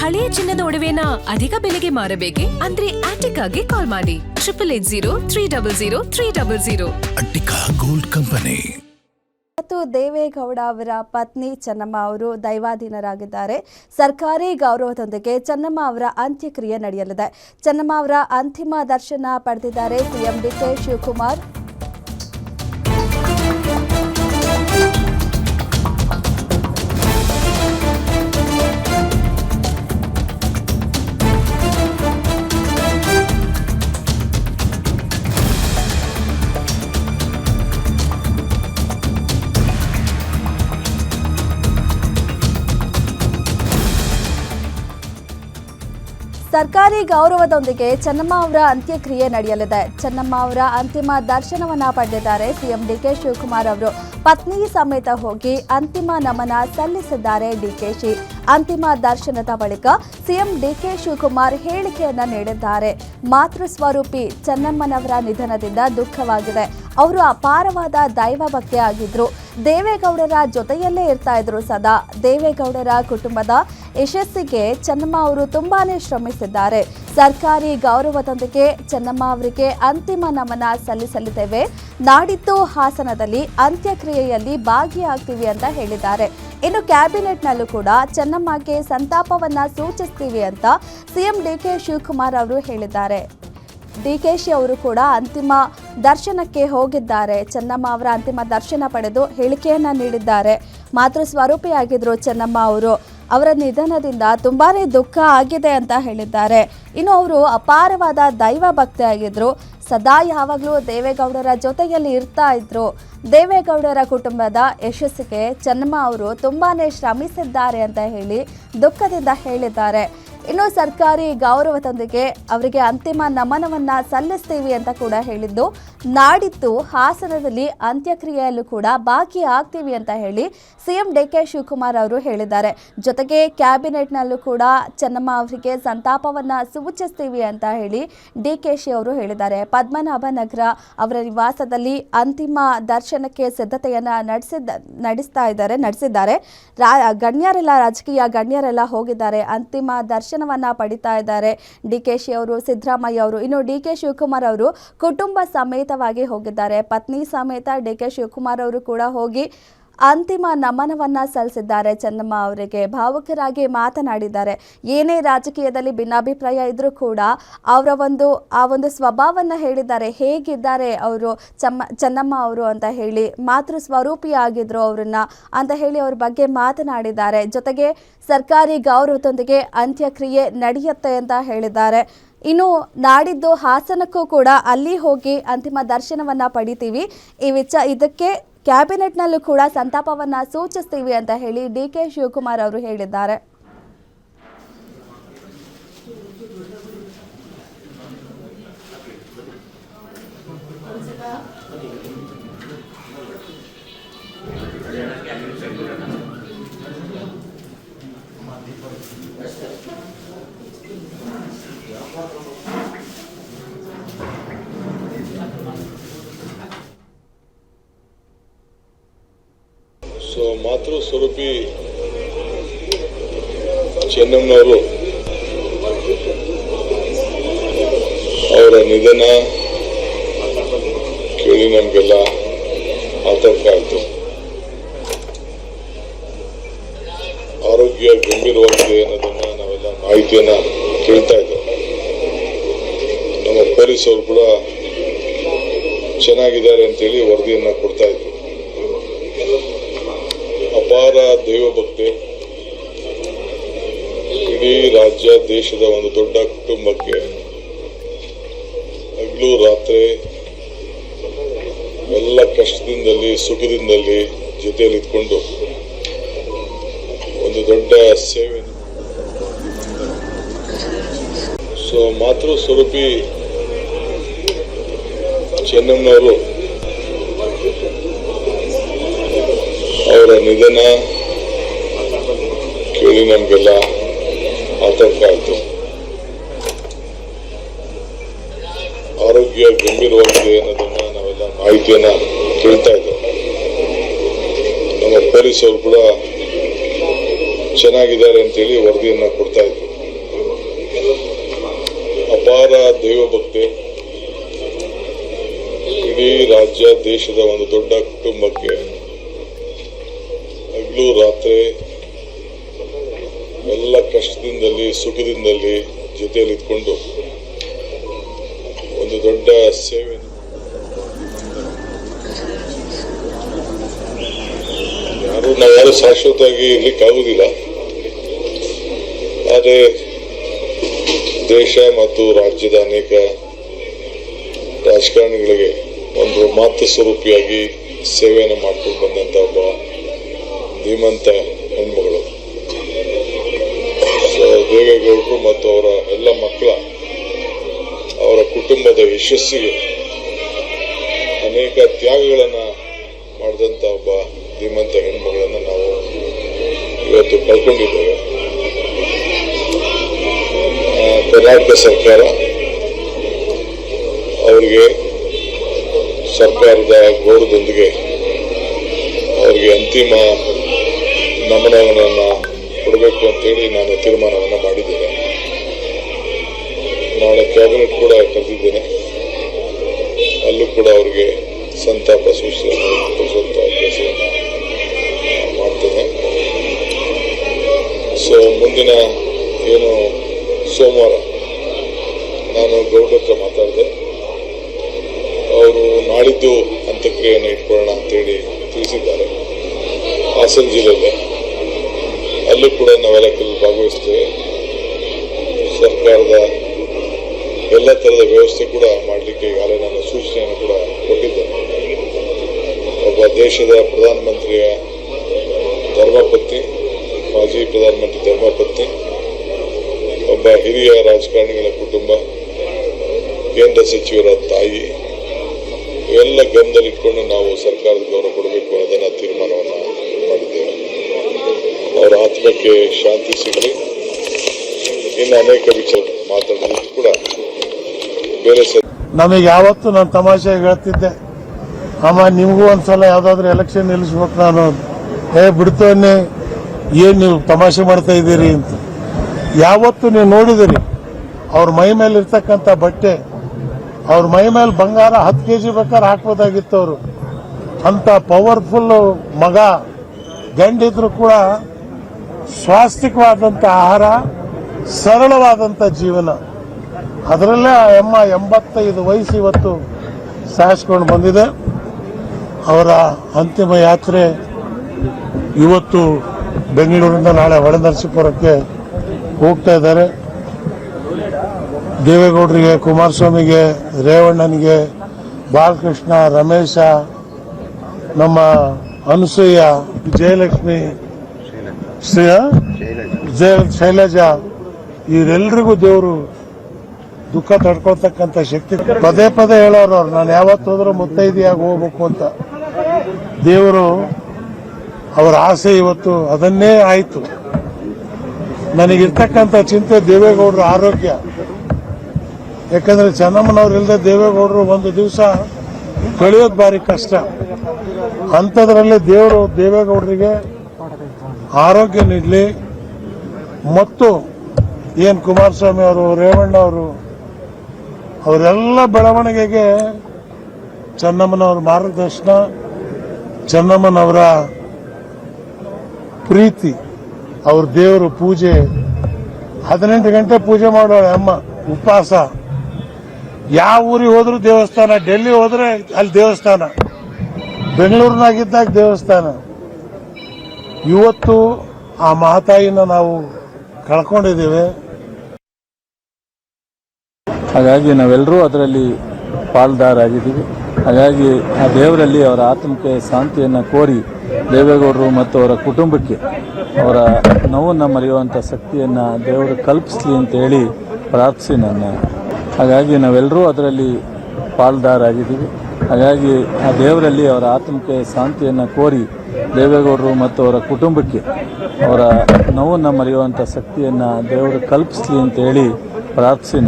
ಹಳೆಯ ಚಿನ್ನದ ಒಡವೆನ ಅಧಿಕ ಬೆಲೆಗೆ ಮಾರಬೇಕೆ? ಅಂದ್ರೆ ಆಟಿಕಾಗೆ ಕಾಲ್ ಮಾಡಿ 8880300300. Attica gold company. ಮತ್ತು ದೇವೇಗೌಡ ಅವರ ಪತ್ನಿ ಚೆನ್ನಮ್ಮ ಅವರು ದೈವಾಧೀನರಾಗಿದ್ದಾರೆ. ಸರ್ಕಾರಿ ಗೌರವದೊಂದಿಗೆ ಚೆನ್ನಮ್ಮ ಅವರ ಅಂತ್ಯಕ್ರಿಯೆ ನಡೆಯಲಿದೆ. ಚೆನ್ನಮ್ಮ ಅವರ ಅಂತಿಮ ದರ್ಶನ ಪಡೆದಿದ್ದಾರೆ ಸಿಎಂ ಡಿಕೆ ಶಿವಕುಮಾರ್. ಸರ್ಕಾರಿ ಗೌರವದೊಂದಿಗೆ ಚೆನ್ನಮ್ಮ ಅವರ ಅಂತ್ಯಕ್ರಿಯೆ ನಡೆಯಲಿದೆ. ಚೆನ್ನಮ್ಮ ಅವರ ಅಂತಿಮ ದರ್ಶನವನ್ನ ಪಡೆದಿದ್ದಾರೆ ಸಿಎಂ ಡಿಕೆ ಶಿವಕುಮಾರ್ ಅವರು. ಪತ್ನಿ ಸಮೇತ ಹೋಗಿ ಅಂತಿಮ ನಮನ ಸಲ್ಲಿಸಿದ್ದಾರೆ ಡಿಕೆಶಿ. ಅಂತಿಮ ದರ್ಶನದ ಬಳಿಕ ಸಿಎಂ ಡಿಕೆ ಶಿವಕುಮಾರ್ ಹೇಳಿಕೆಯನ್ನ ನೀಡಿದ್ದಾರೆ. ಮಾತೃಸ್ವರೂಪಿ ಚೆನ್ನಮ್ಮನವರ ನಿಧನದಿಂದ ದುಃಖವಾಗಿದೆ. ಅವರು ಅಪಾರವಾದ ದೈವ ಭಕ್ತಿ ಆಗಿದ್ರು. ದೇವೇಗೌಡರ ಜೊತೆಯಲ್ಲೇ ಇರ್ತಾ ಇದ್ರು ಸದಾ. ದೇವೇಗೌಡರ ಕುಟುಂಬದ ಯಶಸ್ಸಿಗೆ ಚೆನ್ನಮ್ಮ ಅವರು ತುಂಬಾನೇ ಶ್ರಮಿಸಿದ್ದಾರೆ. ಸರ್ಕಾರಿ ಗೌರವದೊಂದಿಗೆ ಚೆನ್ನಮ್ಮ ಅವರಿಗೆ ಅಂತಿಮ ನಮನ ಸಲ್ಲಿಸಲಿದ್ದೇವೆ. ನಾಡಿದ್ದು ಹಾಸನದಲ್ಲಿ ಅಂತ್ಯಕ್ರಿಯೆಯಲ್ಲಿ ಭಾಗಿಯಾಗ್ತೀವಿ ಅಂತ ಹೇಳಿದ್ದಾರೆ. ಇನ್ನು ಕ್ಯಾಬಿನೆಟ್ನಲ್ಲೂ ಕೂಡ ಚೆನ್ನಮ್ಮಗೆ ಸಂತಾಪವನ್ನ ಸೂಚಿಸ್ತೀವಿ ಅಂತ ಸಿಎಂ ಡಿಕೆ ಶಿವಕುಮಾರ್ ಅವರು ಹೇಳಿದ್ದಾರೆ. ಡಿಕೆಶಿ ಅವರು ಕೂಡ ಅಂತಿಮ ದರ್ಶನಕ್ಕೆ ಹೋಗಿದ್ದಾರೆ. ಚೆನ್ನಮ್ಮ ಅವರ ಅಂತಿಮ ದರ್ಶನ ಪಡೆದು ಹೇಳಿಕೆಯನ್ನ ನೀಡಿದ್ದಾರೆ. ಮಾತೃಸ್ವರೂಪಿಯಾಗಿದ್ರು ಚೆನ್ನಮ್ಮ ಅವರು. ಅವರ ನಿಧನದಿಂದ ತುಂಬಾನೇ ದುಃಖ ಆಗಿದೆ ಅಂತ ಹೇಳಿದ್ದಾರೆ. ಇನ್ನು ಅವರು ಅಪಾರವಾದ ದೈವ ಭಕ್ತಿಯಾಗಿದ್ರು. ಸದಾ ಯಾವಾಗಲೂ ದೇವೇಗೌಡರ ಜೊತೆಯಲ್ಲಿ ಇರ್ತಾ ಇದ್ರು. ದೇವೇಗೌಡರ ಕುಟುಂಬದ ಯಶಸ್ಸಿಗೆ ಚೆನ್ನಮ್ಮ ಅವರು ತುಂಬಾನೇ ಶ್ರಮಿಸಿದ್ದಾರೆ ಅಂತ ಹೇಳಿ ದುಃಖದಿಂದ ಹೇಳಿದ್ದಾರೆ. ಇನ್ನು ಸರ್ಕಾರಿ ಗೌರವದೊಂದಿಗೆ ಅವರಿಗೆ ಅಂತಿಮ ನಮನವನ್ನ ಸಲ್ಲಿಸ್ತೀವಿ ಅಂತ ಕೂಡ ಹೇಳಿದ್ದು. ನಾಡಿದ್ದು ಹಾಸನದಲ್ಲಿ ಅಂತ್ಯಕ್ರಿಯೆಯಲ್ಲೂ ಕೂಡ ಭಾಗಿಯಾಗ್ತೀವಿ ಅಂತ ಹೇಳಿ ಸಿಎಂ ಡಿಕೆ ಶಿವಕುಮಾರ್ ಅವರು ಹೇಳಿದ್ದಾರೆ. ಜೊತೆಗೆ ಕ್ಯಾಬಿನೆಟ್ನಲ್ಲೂ ಕೂಡ ಚೆನ್ನಮ್ಮ ಅವರಿಗೆ ಸಂತಾಪವನ್ನ ಸೂಚಿಸ್ತೀವಿ ಅಂತ ಹೇಳಿ ಡಿಕೆಶಿ ಅವರು ಹೇಳಿದ್ದಾರೆ. ಪದ್ಮನಾಭನಗರ ಅವರ ನಿವಾಸದಲ್ಲಿ ಅಂತಿಮ ದರ್ಶನಕ್ಕೆ ಸಿದ್ಧತೆಯನ್ನ ನಡೆಸಿದ್ದಾರೆ. ಗಣ್ಯರೆಲ್ಲ ರಾಜಕೀಯ ಗಣ್ಯರೆಲ್ಲ ಹೋಗಿದ್ದಾರೆ. ಅಂತಿಮ ದರ್ಶನವನ್ನ ಪಡಿತಾ ಇದ್ದಾರೆ ಡಿಕೆಶಿ ಅವರು, ಸಿದ್ದರಾಮಯ್ಯ ಅವರು. ಇನ್ನು ಡಿಕೆ ಶಿವಕುಮಾರ್ ಅವರು ಕುಟುಂಬ ಸಮೇತವಾಗಿ ಹೋಗಿದ್ದಾರೆ. ಪತ್ನಿ ಸಮೇತ ಡಿಕೆ ಶಿವಕುಮಾರ್ ಅವರು ಕೂಡ ಹೋಗಿ ಅಂತಿಮ ನಮನವನ್ನ ಸಲ್ಲಿಸಿದ್ದಾರೆ. ಚೆನ್ನಮ್ಮ ಅವರಿಗೆ ಭಾವುಕರಾಗಿ ಮಾತನಾಡಿದ್ದಾರೆ. ಏನೇ ರಾಜಕೀಯದಲ್ಲಿ ಭಿನ್ನಾಭಿಪ್ರಾಯ ಇದ್ರೂ ಕೂಡ ಅವರ ಒಂದು ಸ್ವಭಾವವನ್ನು ಹೇಳಿದ್ದಾರೆ. ಹೇಗಿದ್ದಾರೆ ಅವರು ಚೆನ್ನಮ್ಮ ಅವರು ಅಂತ ಹೇಳಿ, ಮಾತೃ ಸ್ವರೂಪಿಯಾಗಿದ್ರು ಅವರನ್ನ ಅಂತ ಹೇಳಿ ಅವ್ರ ಬಗ್ಗೆ ಮಾತನಾಡಿದ್ದಾರೆ. ಜೊತೆಗೆ ಸರ್ಕಾರಿ ಗೌರವದೊಂದಿಗೆ ಅಂತ್ಯಕ್ರಿಯೆ ನಡೆಯುತ್ತೆ ಅಂತ ಹೇಳಿದ್ದಾರೆ. ಇನ್ನು ನಾಡಿದ್ದು ಹಾಸನಕ್ಕೂ ಕೂಡ ಅಲ್ಲಿ ಹೋಗಿ ಅಂತಿಮ ದರ್ಶನವನ್ನ ಪಡಿತೀವಿ. ಇದಕ್ಕೆ ಕ್ಯಾಬಿನೆಟ್ನಲ್ಲೂ ಕೂಡ ಸಂತಾಪವನ್ನ ಸೂಚಿಸ್ತೀವಿ ಅಂತ ಹೇಳಿ ಡಿಕೆ ಶಿವಕುಮಾರ್ ಅವರು ಹೇಳಿದ್ದಾರೆ. ಮಾತೃ ಸ್ವರೂಪಿ ಚೆನ್ನಮ್ಮನವರು ಅವರ ನಿಧನ ಕೇಳಿ ನಮಗೆಲ್ಲ ಆತಂಕ ಆಯಿತು. ಆರೋಗ್ಯ ಗಂಭೀರವಾಗಿದೆ ಅನ್ನೋದನ್ನ ನಾವೆಲ್ಲ ಮಾಹಿತಿಯನ್ನ ಕೇಳ್ತಾ ಇದ್ದೇವೆ. ನಮ್ಮ ಪೊಲೀಸರು ಕೂಡ ಚೆನ್ನಾಗಿದ್ದಾರೆ ಅಂತೇಳಿ ವರದಿಯನ್ನ ಕೊಡ್ತಾ ಇದ್ರು. ಅಪಾರ ದೈವಭಕ್ತಿ, ಇಡೀ ರಾಜ್ಯ ದೇಶದ ಒಂದು ದೊಡ್ಡ ಕುಟುಂಬಕ್ಕೆ ಹಗಲು ರಾತ್ರಿ ಎಲ್ಲ ಕಷ್ಟದಿಂದಲೇ ಸುಖದಿಂದಲೇ ಜೊತೆಯಲ್ಲಿ ಇದ್ಕೊಂಡು ಒಂದು ದೊಡ್ಡ ಸೇವೆ. ಮಾತೃ ಸ್ವರೂಪಿ ಚೆನ್ನಮ್ಮನವರು ಅವರ ನಿಧನ ಕೇಳಿ ನಮಗೆಲ್ಲ ಆತಂಕ ಆಯಿತು. ಆರೋಗ್ಯ ಗಂಭೀರವಾಗಿದೆ ಅನ್ನೋದನ್ನ ನಾವೆಲ್ಲ ಮಾಹಿತಿಯನ್ನ ಕೇಳ್ತಾ ಇದ್ದೇವೆ. ನಮ್ಮ ಪೊಲೀಸರು ಕೂಡ ಚೆನ್ನಾಗಿದ್ದಾರೆ ಅಂತೇಳಿ ವರದಿಯನ್ನ ಕೊಡ್ತಾ ಇದ್ರು. ದೈವಭಕ್ತಿ ಇಡೀ ರಾಜ್ಯ ದೇಶದ ಒಂದು ದೊಡ್ಡ ಕುಟುಂಬಕ್ಕೆ ಹಗಲು ರಾತ್ರಿ ಎಲ್ಲ ಕಷ್ಟದಿಂದಲೇ ಸುಖದಿಂದಲೇ ಜೊತೆಯಲ್ಲಿ ಇದ್ಕೊಂಡು ಒಂದು ದೊಡ್ಡ ಸೇವೆ. ನಾವ್ಯಾರು ಶಾಶ್ವತವಾಗಿ ಇರ್ಲಿಕ್ಕಾಗುವುದಿಲ್ಲ. ಆದರೆ ದೇಶ ಮತ್ತು ರಾಜ್ಯದ ಅನೇಕ ರಾಜಕಾರಣಿಗಳಿಗೆ ಒಂದು ಮಾತೃ ಸ್ವರೂಪಿಯಾಗಿ ಸೇವೆಯನ್ನು ಮಾಡ್ಕೊಂಡು ಬಂದಂತ ಒಬ್ಬ ಧೀಮಂತ ಹೆಣ್ಮಗಳು ದೇವೇಗೌಡರು ಮತ್ತು ಅವರ ಎಲ್ಲ ಮಕ್ಕಳ ಅವರ ಕುಟುಂಬದ ಯಶಸ್ಸಿಗೆ ಅನೇಕ ತ್ಯಾಗಗಳನ್ನ ಮಾಡಿದಂತ ಒಬ್ಬ ಧೀಮಂತ ಹೆಣ್ಮಗಳನ್ನು ನಾವು ಇವತ್ತು ಕಳ್ಕೊಂಡಿದ್ದೇವೆ. ಕರ್ನಾಟಕ ಸರ್ಕಾರ ಅವರಿಗೆ ಸರ್ಕಾರದ ಗೌರವದೊಂದಿಗೆ ಅವರಿಗೆ ಅಂತಿಮ ನಮನವನ್ನು ಕೊಡಬೇಕು ಅಂತೇಳಿ ನಾನು ತೀರ್ಮಾನವನ್ನು ಮಾಡಿದ್ದೇನೆ. ನಾಳೆ ಕ್ಯಾಬಿನೆಟ್ ಕೂಡ ಕರೆದಿದ್ದೇನೆ. ಅಲ್ಲೂ ಕೂಡ ಅವರಿಗೆ ಸಂತಾಪ ಸೂಚಿಸುವಂತ ಕೆಲಸವನ್ನು ಮಾಡ್ತೇನೆ. ಸೊ ಮುಂದಿನ ಏನು ಸೋಮವಾರ ನಾನು ಗೌಡ್ರ ಹತ್ರ ಮಾತಾಡಿದೆ. ಅವರು ನಾಳಿದ್ದು ಅಂತ್ಯಕ್ರಿಯೆಯನ್ನು ಇಟ್ಕೊಳ್ಳೋಣ ಅಂತೇಳಿ ತಿಳಿಸಿದ್ದಾರೆ. ಹಾಸನ ಜಿಲ್ಲೆಯಲ್ಲೇ ಅಲ್ಲೂ ಕೂಡ ನಾವೆಲ್ಲ ಭಾಗವಹಿಸ್ತೇವೆ. ಸರ್ಕಾರದ ಎಲ್ಲ ತರದ ವ್ಯವಸ್ಥೆ ಕೂಡ ಮಾಡಲಿಕ್ಕೆ ಈಗಾಗಲೇ ನಾನು ಸೂಚನೆಯನ್ನು ಕೂಡ ಕೊಟ್ಟಿದ್ದೇನೆ. ಒಬ್ಬ ದೇಶದ ಪ್ರಧಾನಮಂತ್ರಿಯ ಧರ್ಮಪತ್ನಿ, ಮಾಜಿ ಪ್ರಧಾನಮಂತ್ರಿ ಧರ್ಮಪತ್ನಿ, ಒಬ್ಬ ಹಿರಿಯ ರಾಜಕಾರಣಿಗಳ ಕುಟುಂಬ, ಕೇಂದ್ರ ಸಚಿವರ ತಾಯಿ, ಇವೆಲ್ಲ ಗಮನದಲ್ಲಿಟ್ಕೊಂಡು ನಾವು ಸರ್ಕಾರದ ಗೌರವ ಕೊಡಬೇಕು ಅನ್ನೋದನ್ನ ತೀರ್ಮಾನವನ್ನು ಮಾಡಿದ್ದೇವೆ. ಅವರ ಆತ್ಮಕ್ಕೆ ಶಾಂತಿ ಸಿಗಲಿ. ಇನ್ನು ಅನೇಕ ವಿಚಾರ ಮಾತಾಡೋದು ಕೂಡ ಬೇರೆ ನಮಗೆ ಯಾವತ್ತು ನಾನು ತಮಾಷೆಗೆ ಹೇಳ್ತಿದ್ದೆ, ಅಮ್ಮ ನಿಮಗೂ ಒಂದ್ಸಲ ಯಾವ್ದಾದ್ರು ಎಲೆಕ್ಷನ್ ನಿಲ್ಲಿಸ್ಬೇಕು ನಾನು, ಬಿಡ್ತೇನೆ, ಏನ್ ನೀವು ತಮಾಷೆ ಮಾಡ್ತಾ ಇದ್ದೀರಿ ಅಂತ. ಯಾವತ್ತು ನೀವು ನೋಡಿದಿರಿ ಅವ್ರ ಮೈ ಮೇಲೆ ಇರ್ತಕ್ಕಂಥ ಬಟ್ಟೆ, ಅವ್ರ ಮೈ ಮೇಲೆ ಬಂಗಾರ 10 kg ಬೇಕಾದ್ರೆ ಹಾಕ್ಬೋದಾಗಿತ್ತು. ಅವರು ಅಂತ ಪವರ್ಫುಲ್ ಮಗ ಗಂಡಿದ್ರು ಕೂಡ ಸ್ವಾಸ್ಥಿಕವಾದಂಥ ಆಹಾರ, ಸರಳವಾದಂಥ ಜೀವನ. ಅದರಲ್ಲೇ ಆ ಅಮ್ಮ 85 ವಯಸ್ಸು ಇವತ್ತು ಸಾಯಿಸ್ಕೊಂಡು ಬಂದಿದೆ. ಅವರ ಅಂತಿಮ ಯಾತ್ರೆ ಇವತ್ತು ಬೆಂಗಳೂರಿಂದ ನಾಳೆ ಹೊಳೆನರಸೀಪುರಕ್ಕೆ ಹೋಗ್ತಾ ಇದ್ದಾರೆ. ದೇವೇಗೌಡರಿಗೆ, ಕುಮಾರಸ್ವಾಮಿಗೆ, ರೇವಣ್ಣನಿಗೆ, ಬಾಲಕೃಷ್ಣ, ರಮೇಶ, ನಮ್ಮ ಅನಸೂಯ, ಜಯಲಕ್ಷ್ಮಿ, ಶೈಲಜಾ, ಇವರೆಲ್ಲರಿಗೂ ದೇವರು ದುಃಖ ತಡ್ಕೊಳ್ತಕ್ಕಂಥ ಶಕ್ತಿ. ಪದೇ ಪದೇ ಹೇಳೋರು ಅವ್ರು, ನಾನು ಯಾವತ್ತು ಹೋದ್ರೂ ಮುತ್ತೈದೆಯಾಗಿ ಹೋಗ್ಬೇಕು ಅಂತ. ದೇವರು ಅವರ ಆಸೆ ಇವತ್ತು ಅದನ್ನೇ ಆಯಿತು. ನನಗಿರ್ತಕ್ಕಂಥ ಚಿಂತೆ ದೇವೇಗೌಡರ ಆರೋಗ್ಯ. ಯಾಕಂದ್ರೆ ಚೆನ್ನಮ್ಮನವ್ರು ಇಲ್ಲದೆ ದೇವೇಗೌಡರು ಒಂದು ದಿವಸ ಕಳೆಯೋದು ಭಾರಿ ಕಷ್ಟ. ಅಂಥದ್ರಲ್ಲಿ ದೇವರು ದೇವೇಗೌಡರಿಗೆ ಆರೋಗ್ಯ ನೀಡಲಿ. ಮತ್ತು ಏನು ಕುಮಾರಸ್ವಾಮಿ ಅವರು, ರೇವಣ್ಣ ಅವರು, ಅವರೆಲ್ಲ ಬೆಳವಣಿಗೆಗೆ ಚೆನ್ನಮ್ಮನವರ ಮಾರ್ಗದರ್ಶನ, ಚೆನ್ನಮ್ಮನವರ ಪ್ರೀತಿ, ಅವ್ರ ದೇವರು ಪೂಜೆ. 18 ಗಂಟೆ ಪೂಜೆ ಮಾಡೋಳೆ ಅಮ್ಮ, ಉಪವಾಸ. ಯಾವ ಊರಿಗೆ ಹೋದ್ರೂ ದೇವಸ್ಥಾನ, ಡೆಲ್ಲಿ ಹೋದ್ರೆ ಅಲ್ಲಿ ದೇವಸ್ಥಾನ, ಬೆಂಗಳೂರಿನಾಗಿದ್ದಾಗ ದೇವಸ್ಥಾನ. ಇವತ್ತು ಆ ಮಹಾತಾಯಿನ ನಾವು ಕಳ್ಕೊಂಡಿದ್ದೇವೆ. ಹಾಗಾಗಿ ನಾವೆಲ್ಲರೂ ಅದರಲ್ಲಿ ಪಾಲ್ದಾರಾಗಿದ್ದೀವಿ. ಹಾಗಾಗಿ ಆ ದೇವರಲ್ಲಿ ಅವರ ಆತ್ಮಕ್ಕೆ ಶಾಂತಿಯನ್ನು ಕೋರಿ ದೇವೇಗೌಡರು ಮತ್ತು ಅವರ ಕುಟುಂಬಕ್ಕೆ ಅವರ ನೋವನ್ನು ಮರೆಯುವಂಥ ಶಕ್ತಿಯನ್ನು ದೇವರು ಕಲ್ಪಿಸಲಿ ಅಂತ ಹೇಳಿ ಪ್ರಾರ್ಥಿಸಿ ಹಾಗಾಗಿ ನಾವೆಲ್ಲರೂ ಅದರಲ್ಲಿ ಪಾಲ್ದಾರಾಗಿದ್ದೀವಿ. ಹಾಗಾಗಿ ಆ ದೇವರಲ್ಲಿ ಅವರ ಆತ್ಮಕ್ಕೆ ಶಾಂತಿಯನ್ನು ಕೋರಿ ದೇವೇಗೌಡರು ಮತ್ತು ಅವರ ಕುಟುಂಬಕ್ಕೆ ಅವರ ನೋವನ್ನು ಮರೆಯುವಂಥ ಶಕ್ತಿಯನ್ನು ದೇವರು ಕಲ್ಪಿಸಲಿ ಅಂತ ಹೇಳಿ ಪ್ರಾರ್ಥಿಸಿ